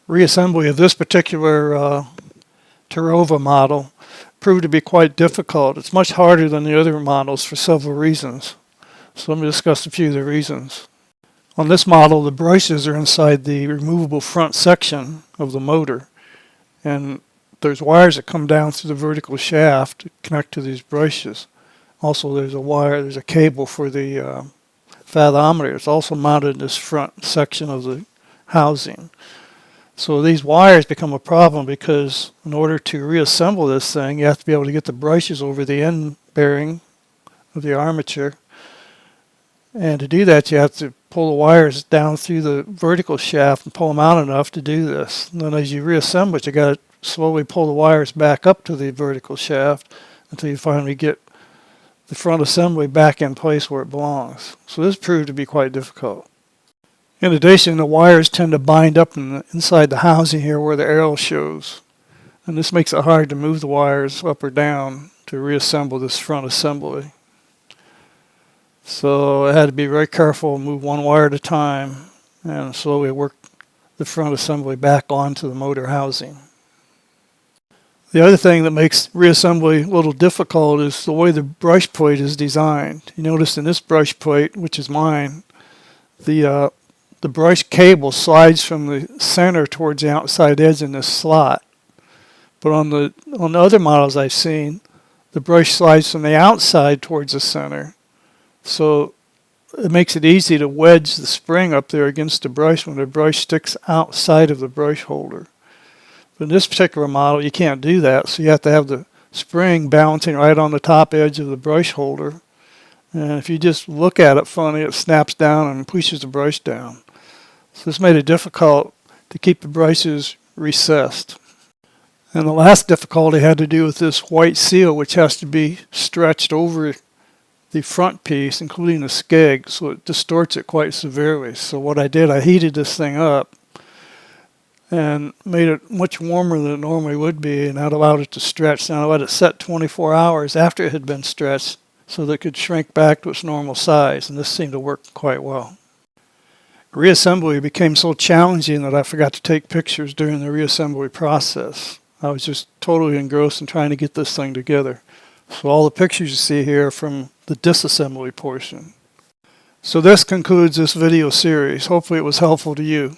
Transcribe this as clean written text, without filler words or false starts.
Reassembly of this particular Terova model proved to be quite difficult. It's much harder than the other models for several reasons. So let me discuss a few of the reasons. On this model, the brushes are inside the removable front section of the motor, and there's wires that come down through the vertical shaft to connect to these brushes. Also, there's a cable for the fathometer. It's also mounted in this front section of the housing. So these wires become a problem because in order to reassemble this thing, you have to be able to get the brushes over the end bearing of the armature. And to do that, you have to pull the wires down through the vertical shaft and pull them out enough to do this. And then as you reassemble it, you got to slowly pull the wires back up to the vertical shaft until you finally get the front assembly back in place where it belongs. So this proved to be quite difficult. In addition, the wires tend to bind up inside the housing here where the arrow shows. And this makes it hard to move the wires up or down to reassemble this front assembly. So I had to be very careful, move one wire at a time, and slowly work the front assembly back onto the motor housing. The other thing that makes reassembly a little difficult is the way the brush plate is designed. You notice in this brush plate, which is mine, the brush cable slides from the center towards the outside edge in this slot. But on the other models I've seen, the brush slides from the outside towards the center. So it makes it easy to wedge the spring up there against the brush when the brush sticks outside of the brush holder. But in this particular model, you can't do that, so you have to have the spring balancing right on the top edge of the brush holder. And if you just look at it funny, it snaps down and pushes the brush down. So this made it difficult to keep the brushes recessed. And the last difficulty had to do with this white seal, which has to be stretched over the front piece, including the skeg, so it distorts it quite severely. So what I did, I heated this thing up and made it much warmer than it normally would be, and that allowed it to stretch. Now I let it set 24 hours after it had been stretched so that it could shrink back to its normal size, and this seemed to work quite well. Reassembly became so challenging that I forgot to take pictures during the reassembly process. I was just totally engrossed in trying to get this thing together. So all the pictures you see here are from the disassembly portion. So this concludes this video series. Hopefully it was helpful to you.